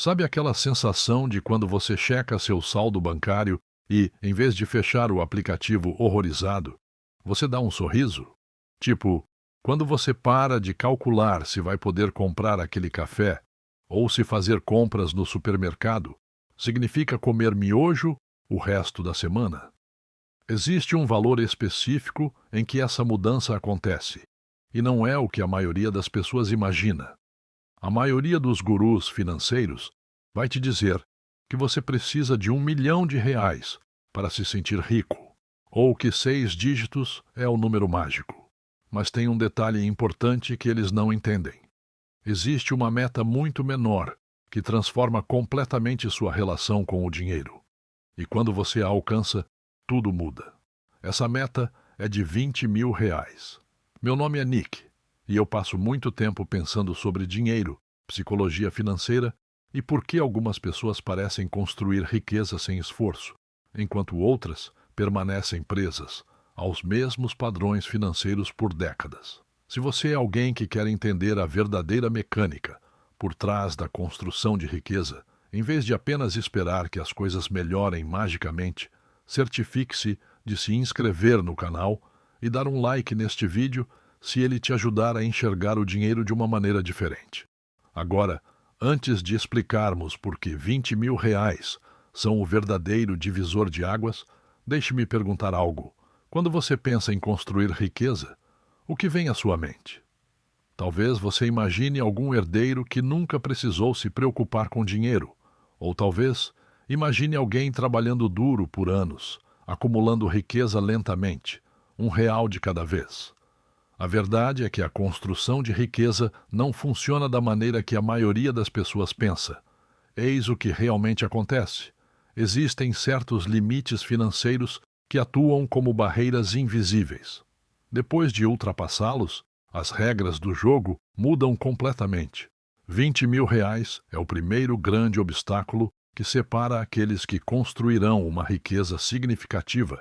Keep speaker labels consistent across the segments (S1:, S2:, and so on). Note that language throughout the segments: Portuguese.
S1: Sabe aquela sensação de quando você checa seu saldo bancário e, em vez de fechar o aplicativo horrorizado, você dá um sorriso? Tipo, quando você para de calcular se vai poder comprar aquele café ou se fazer compras no supermercado, significa comer miojo o resto da semana? Existe um valor específico em que essa mudança acontece, e não é o que a maioria das pessoas imagina. A maioria dos gurus financeiros vai te dizer que você precisa de R$ 1 milhão para se sentir rico, ou que 6 dígitos é o número mágico. Mas tem um detalhe importante que eles não entendem. Existe uma meta muito menor que transforma completamente sua relação com o dinheiro. E quando você a alcança, tudo muda. Essa meta é de R$ 20 mil. Meu nome é Nick e eu passo muito tempo pensando sobre dinheiro, psicologia financeira e por que algumas pessoas parecem construir riqueza sem esforço, enquanto outras permanecem presas aos mesmos padrões financeiros por décadas. Se você é alguém que quer entender a verdadeira mecânica por trás da construção de riqueza, em vez de apenas esperar que as coisas melhorem magicamente, certifique-se de se inscrever no canal e dar um like neste vídeo se ele te ajudar a enxergar o dinheiro de uma maneira diferente. Agora, antes de explicarmos por que R$ 20 mil são o verdadeiro divisor de águas, deixe-me perguntar algo. Quando você pensa em construir riqueza, o que vem à sua mente? Talvez você imagine algum herdeiro que nunca precisou se preocupar com dinheiro, ou talvez imagine alguém trabalhando duro por anos, acumulando riqueza lentamente, R$ 1 de cada vez. A verdade é que a construção de riqueza não funciona da maneira que a maioria das pessoas pensa. Eis o que realmente acontece. Existem certos limites financeiros que atuam como barreiras invisíveis. Depois de ultrapassá-los, as regras do jogo mudam completamente. R$ 20 mil é o primeiro grande obstáculo que separa aqueles que construirão uma riqueza significativa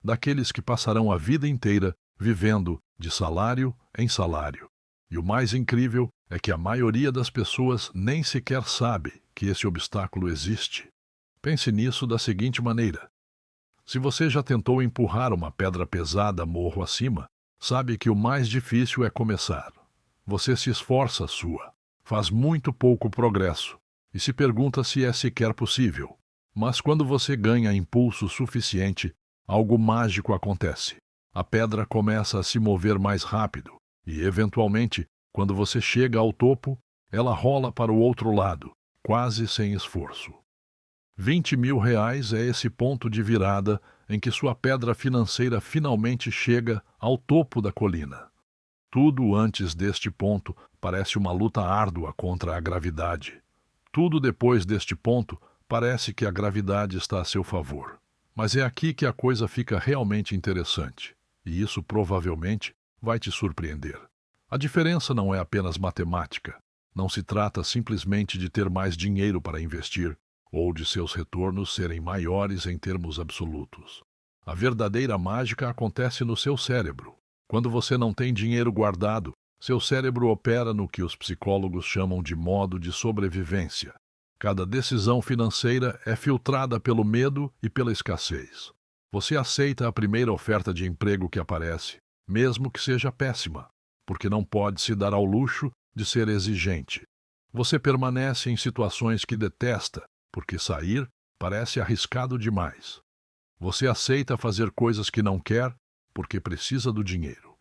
S1: daqueles que passarão a vida inteira vivendo de salário em salário. E o mais incrível é que a maioria das pessoas nem sequer sabe que esse obstáculo existe. Pense nisso da seguinte maneira. Se você já tentou empurrar uma pedra pesada morro acima, sabe que o mais difícil é começar. Você se esforça faz muito pouco progresso e se pergunta se é sequer possível. Mas quando você ganha impulso suficiente, algo mágico acontece. A pedra começa a se mover mais rápido e, eventualmente, quando você chega ao topo, ela rola para o outro lado, quase sem esforço. R$ 20 mil é esse ponto de virada em que sua pedra financeira finalmente chega ao topo da colina. Tudo antes deste ponto parece uma luta árdua contra a gravidade. Tudo depois deste ponto parece que a gravidade está a seu favor. Mas é aqui que a coisa fica realmente interessante, e isso provavelmente vai te surpreender. A diferença não é apenas matemática. Não se trata simplesmente de ter mais dinheiro para investir ou de seus retornos serem maiores em termos absolutos. A verdadeira mágica acontece no seu cérebro. Quando você não tem dinheiro guardado, seu cérebro opera no que os psicólogos chamam de modo de sobrevivência. Cada decisão financeira é filtrada pelo medo e pela escassez. Você aceita a primeira oferta de emprego que aparece, mesmo que seja péssima, porque não pode se dar ao luxo de ser exigente. Você permanece em situações que detesta, porque sair parece arriscado demais. Você aceita fazer coisas que não quer, porque precisa do dinheiro.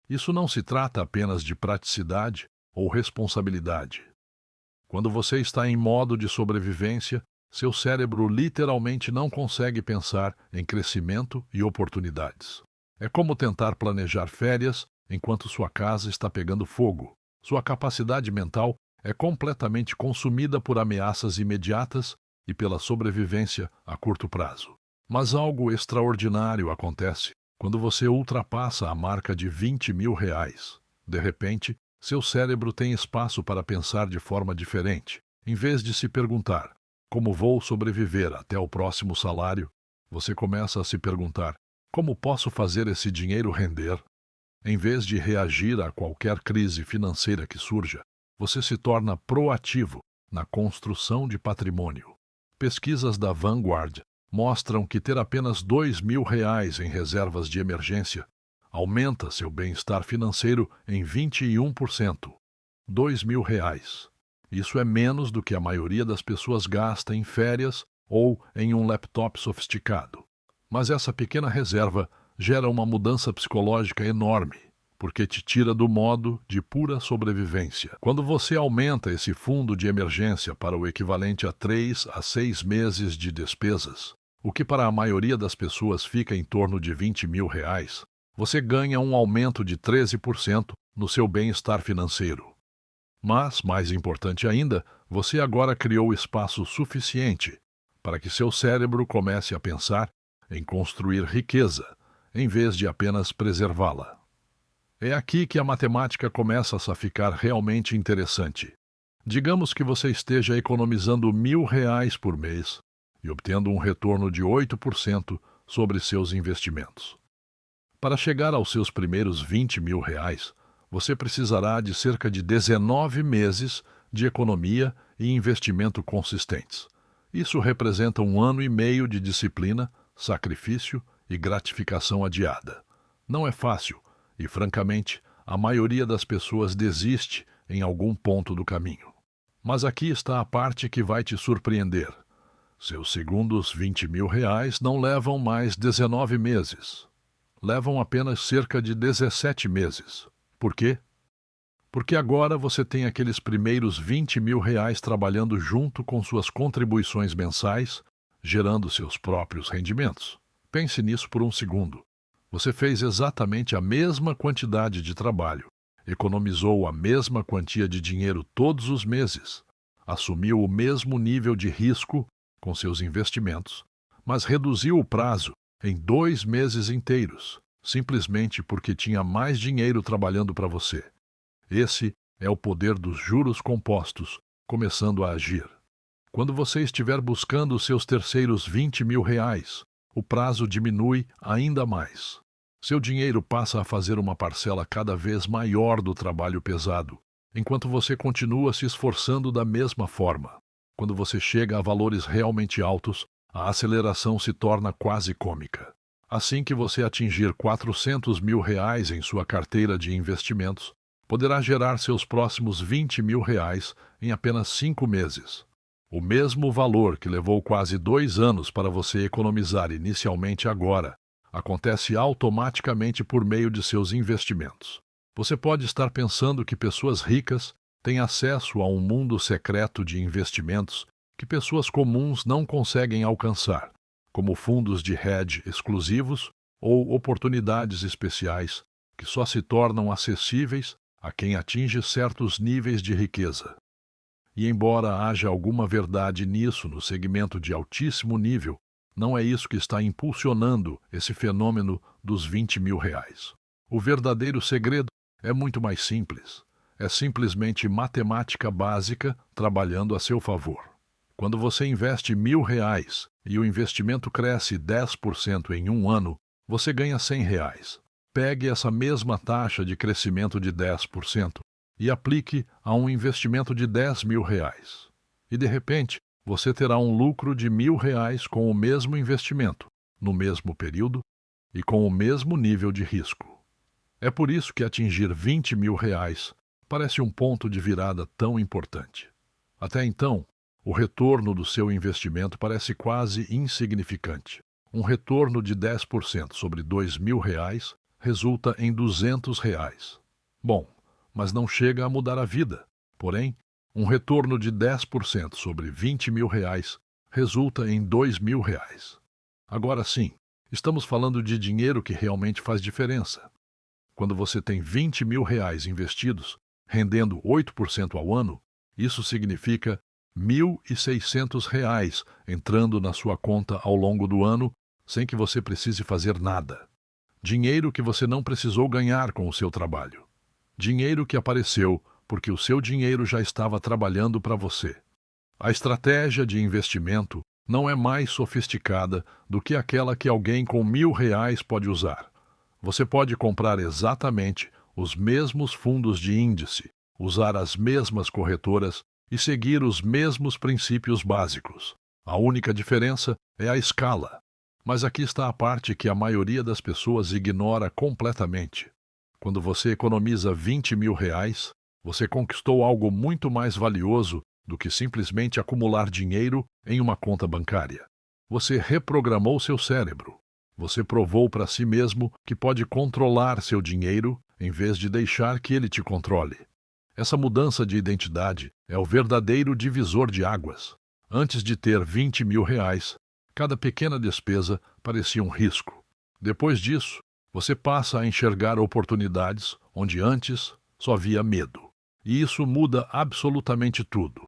S1: Isso não se trata apenas de praticidade ou responsabilidade. Quando você está em modo de sobrevivência, seu cérebro literalmente não consegue pensar em crescimento e oportunidades. É como tentar planejar férias enquanto sua casa está pegando fogo. Sua capacidade mental é completamente consumida por ameaças imediatas e pela sobrevivência a curto prazo. Mas algo extraordinário acontece quando você ultrapassa a marca de R$ 20 mil. De repente, seu cérebro tem espaço para pensar de forma diferente. Em vez de se perguntar, como vou sobreviver até o próximo salário, você começa a se perguntar, como posso fazer esse dinheiro render? Em vez de reagir a qualquer crise financeira que surja, você se torna proativo na construção de patrimônio. Pesquisas da Vanguard mostram que ter apenas R$ 2.000 em reservas de emergência aumenta seu bem-estar financeiro em 21%. R$ 2.000. Isso é menos do que a maioria das pessoas gasta em férias ou em um laptop sofisticado. Mas essa pequena reserva gera uma mudança psicológica enorme, porque te tira do modo de pura sobrevivência. Quando você aumenta esse fundo de emergência para o equivalente a 3 a 6 meses de despesas, o que para a maioria das pessoas fica em torno de R$ 20.000, você ganha um aumento de 13% no seu bem-estar financeiro. Mas, mais importante ainda, você agora criou espaço suficiente para que seu cérebro comece a pensar em construir riqueza, em vez de apenas preservá-la. É aqui que a matemática começa a ficar realmente interessante. Digamos que você esteja economizando R$ 1.000 por mês e obtendo um retorno de 8% sobre seus investimentos. Para chegar aos seus primeiros R$ 20.000, você precisará de cerca de 19 meses de economia e investimento consistentes. Isso representa 1 ano e meio de disciplina, sacrifício e gratificação adiada. Não é fácil e, francamente, a maioria das pessoas desiste em algum ponto do caminho. Mas aqui está a parte que vai te surpreender. Seus segundos R$ 20.000 não levam mais 19 meses. Levam apenas cerca de 17 meses. Por quê? Porque agora você tem aqueles primeiros R$ 20.000 trabalhando junto com suas contribuições mensais, gerando seus próprios rendimentos. Pense nisso por um segundo. Você fez exatamente a mesma quantidade de trabalho, economizou a mesma quantia de dinheiro todos os meses, assumiu o mesmo nível de risco com seus investimentos, mas reduziu o prazo em 2 meses inteiros, simplesmente porque tinha mais dinheiro trabalhando para você. Esse é o poder dos juros compostos começando a agir. Quando você estiver buscando os seus terceiros R$ 20.000, o prazo diminui ainda mais. Seu dinheiro passa a fazer uma parcela cada vez maior do trabalho pesado, enquanto você continua se esforçando da mesma forma. Quando você chega a valores realmente altos, a aceleração se torna quase cômica. Assim que você atingir R$ 400.000 em sua carteira de investimentos, poderá gerar seus próximos R$ 20.000 em apenas 5 meses. O mesmo valor que levou quase 2 anos para você economizar inicialmente agora, acontece automaticamente por meio de seus investimentos. Você pode estar pensando que pessoas ricas têm acesso a um mundo secreto de investimentos que pessoas comuns não conseguem alcançar, como fundos de hedge exclusivos ou oportunidades especiais que só se tornam acessíveis a quem atinge certos níveis de riqueza. E embora haja alguma verdade nisso no segmento de altíssimo nível, não é isso que está impulsionando esse fenômeno dos R$ 20.000. O verdadeiro segredo é muito mais simples. É simplesmente matemática básica trabalhando a seu favor. Quando você investe R$ 1.000 e o investimento cresce 10% em um ano, você ganha R$ 100. Pegue essa mesma taxa de crescimento de 10% e aplique a um investimento de R$ 10.000. E, de repente, você terá um lucro de R$ 1.000 com o mesmo investimento, no mesmo período e com o mesmo nível de risco. É por isso que atingir R$ 20.000 parece um ponto de virada tão importante. Até então, o retorno do seu investimento parece quase insignificante. Um retorno de 10% sobre R$ 2.000 resulta em R$ 200. Bom, mas não chega a mudar a vida. Porém, um retorno de 10% sobre R$ 20.000 resulta em R$ 2.000. Agora sim, estamos falando de dinheiro que realmente faz diferença. Quando você tem R$ 20.000 investidos, rendendo 8% ao ano, isso significa R$ 1.600 entrando na sua conta ao longo do ano, sem que você precise fazer nada. Dinheiro que você não precisou ganhar com o seu trabalho. Dinheiro que apareceu porque o seu dinheiro já estava trabalhando para você. A estratégia de investimento não é mais sofisticada do que aquela que alguém com R$ 1.000 pode usar. Você pode comprar exatamente os mesmos fundos de índice, usar as mesmas corretoras e seguir os mesmos princípios básicos. A única diferença é a escala. Mas aqui está a parte que a maioria das pessoas ignora completamente. Quando você economiza R$ 20.000, você conquistou algo muito mais valioso do que simplesmente acumular dinheiro em uma conta bancária. Você reprogramou seu cérebro. Você provou para si mesmo que pode controlar seu dinheiro em vez de deixar que ele te controle. Essa mudança de identidade é o verdadeiro divisor de águas. Antes de ter R$ 20.000, cada pequena despesa parecia um risco. Depois disso, você passa a enxergar oportunidades onde antes só via medo. E isso muda absolutamente tudo.